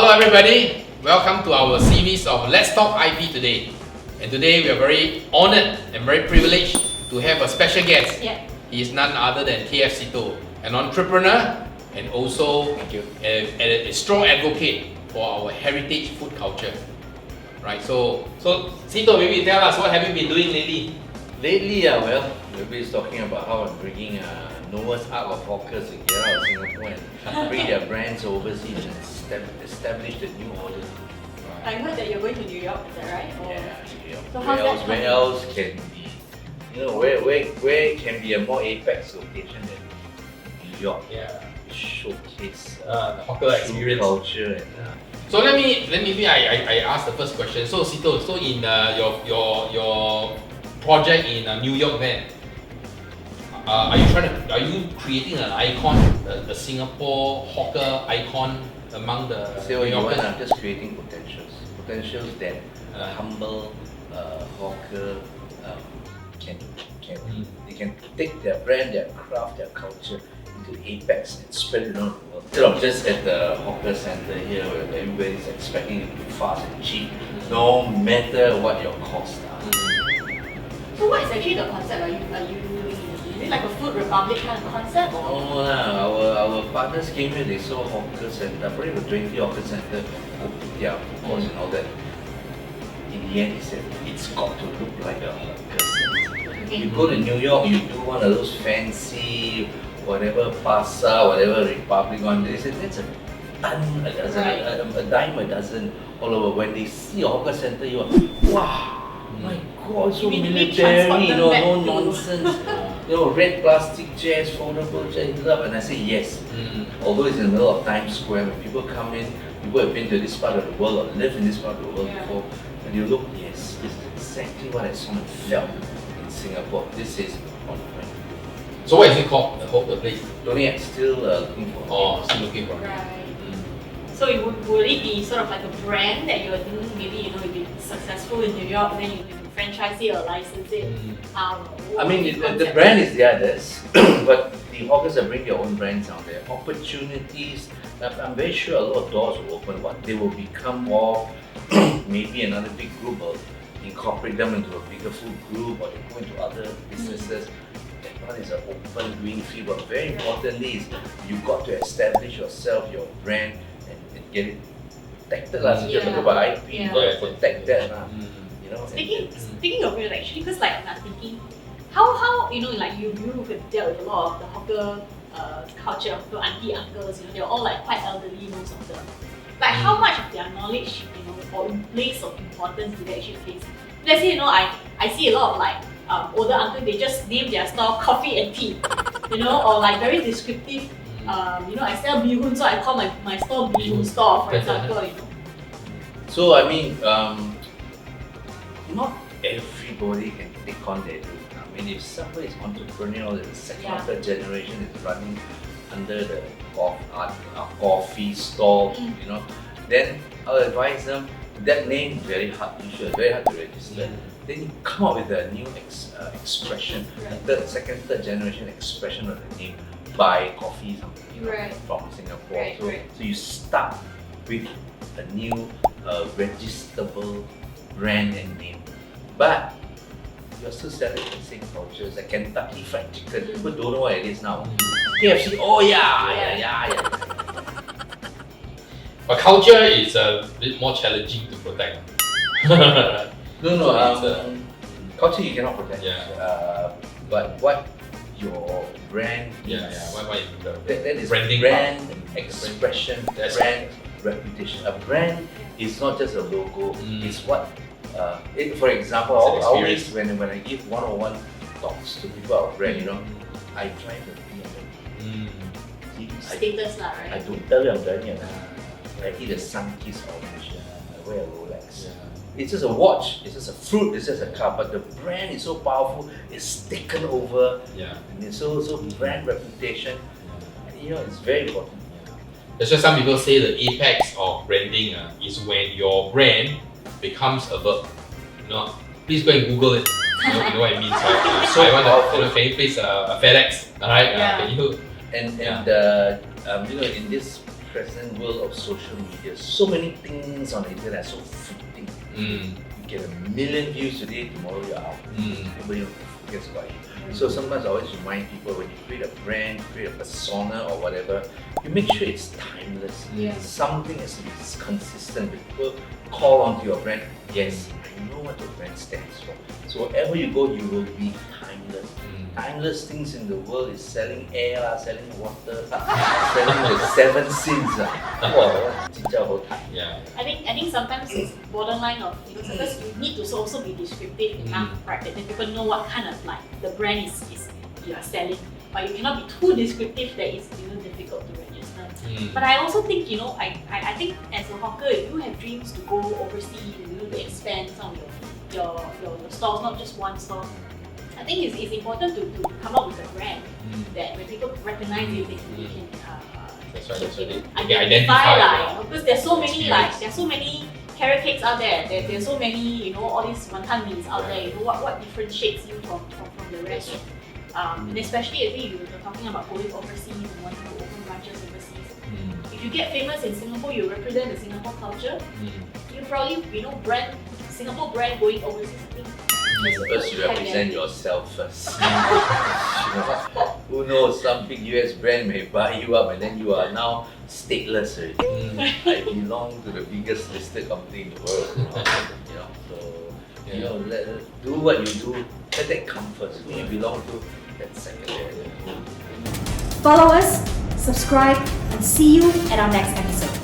Hello everybody, welcome to our series of Let's Talk IP today. And today we are very honored and very privileged to have a special guest. Yeah. He is none other than Seetoh, an entrepreneur and also a strong advocate for our heritage food culture. Right, so Seetoh, maybe tell us what have you been doing lately? Lately, everybody's talking about how I'm bringing Noah's Ark of hawkers to get out of Singapore and bring their brands overseas and establish the new order. I heard that you're going to New York, is that right? Or... Yeah. So how's that Where else can be? Where can be a more apex location than New York? Yeah. Showcase The hawker experience. culture and. So let me I ask the first question. So Seetoh, so in your project in New York then, are you creating an icon, the Singapore hawker icon among the New Yorkers? I'm just creating potentials that humble hawker they can take their brand, their craft, their culture into apex and spread it around the world. Instead of just at the hawker center here where everybody's expecting it to be fast and cheap, no matter what your costs are. So what is actually the concept? Are you doing? Is it like a Food Republic kind of concept? Or? Our partners came here, they saw hawker center, probably about 20 hawker center, of course, and all that. In the end, he said, it's got to look like a hawker center. Okay. You go to New York, you do one of those fancy, whatever Pasa, whatever Republic one, they said, that's a ton a dozen, a dime a dozen all over. When they see a hawker center, you are, wow, my God, so military, no nonsense. Red plastic chairs, foldable chairs, and I say yes. Although it's in the middle of Times Square, when people come in, people have been to this part of the world or lived in this part of the world before, and you look, yes, this is exactly what I saw and felt in Singapore. This is on point. So what is it called? The place? Don't yet, still looking for. Oh, still looking for. Right. So would it be sort of like a brand that you're doing? Maybe if it's successful in New York, then you franchise it or license it. I mean, the brand is the others, but the hawkers are bringing their own brands out there. Opportunities, I'm very sure a lot of doors will open, but they will become more, maybe another big group will incorporate them into a bigger food group, or they go into other businesses. That one is an open green field, but very importantly is you've got to establish yourself, your brand, and get it protected. So you talk about IP, you've got to protect that. Speaking of it, actually, because like I'm thinking, how like you have dealt with a lot of the hawker culture, of the auntie uncles, they're all like quite elderly, most of them. Like how much of their knowledge, or place of importance do they actually face? Let's say, I see a lot of like older uncles, they just name their store coffee and tea, or like very descriptive. I sell bee-hoon, so I call my store bee-hoon store, for example. So I mean, not everybody can take on their dream. I mean, if somebody is entrepreneurial, the second or third generation is running under the coffee stall, then I'll advise them, that name is very hard to register. Then you come up with a new expression, second, third generation expression of the name, buy coffee something from Singapore. So you start with a new registerable brand and name, but you're still selling the same cultures. Like Kentucky Fried Chicken, people don't know what it is now. KFC, oh yeah. But culture is a bit more challenging to protect. Culture you cannot protect. But what your brand is, that is branding brand expression, brand reputation. A brand is not just a logo, it's what, for example, I always, when I give one-on-one talks to people about brand, I drive a BMW. Status right? I don't tell you I'm driving I eat a Sunkist orange, I wear a Rolex. It's just a watch, it's just a fruit, it's just a car, but the brand is so powerful, it's taken over. And so brand reputation, it's very important. That's why some people say the apex of branding is when your brand becomes a verb. Please go and Google it. You know what I mean? So I want to, can you please FedEx? Alright, can you? In this present world of social media, so many things on the internet are so fleeting. Mm. You get 1 million views today, tomorrow you're out. Everybody forgets about you. So sometimes I always remind people, when you create a brand, create a persona or whatever, you make sure it's timeless. Yeah. Something is consistent. People call onto your brand. Yes, I know what your brand stands for. So wherever you go, you will be timeless. Timeless things in the world is selling air, selling water, selling the 7 sins. Yeah. I think sometimes it's borderline of, you know, sometimes you need to also be descriptive enough, right? That people know what kind of like the brand is you are selling. But you cannot be too descriptive that it's, you know, difficult to register. But I also think, you know, I think as a hawker, if you have dreams to go overseas, you know, to expand some of your stores, not just one store, I think it's important to come up with a brand that when people recognize it, they can That's right. identify, like, because there's so many there's so many carrot cakes out there. There's so many, you know, all these wanton meats out there. You know what differentiates you from the rest. And especially if you're talking about going overseas and wanting to open branches overseas. If you get famous in Singapore, you represent the Singapore culture. You probably, you know, Singapore brand going overseas. First, you represent yourself first. Who knows, some big US brand may buy you up and then you are now stateless already. I belong to the biggest listed company in the world. You know, do what you do, let that come first. Who you belong to, that's secondary. Follow us, subscribe, and see you at our next episode.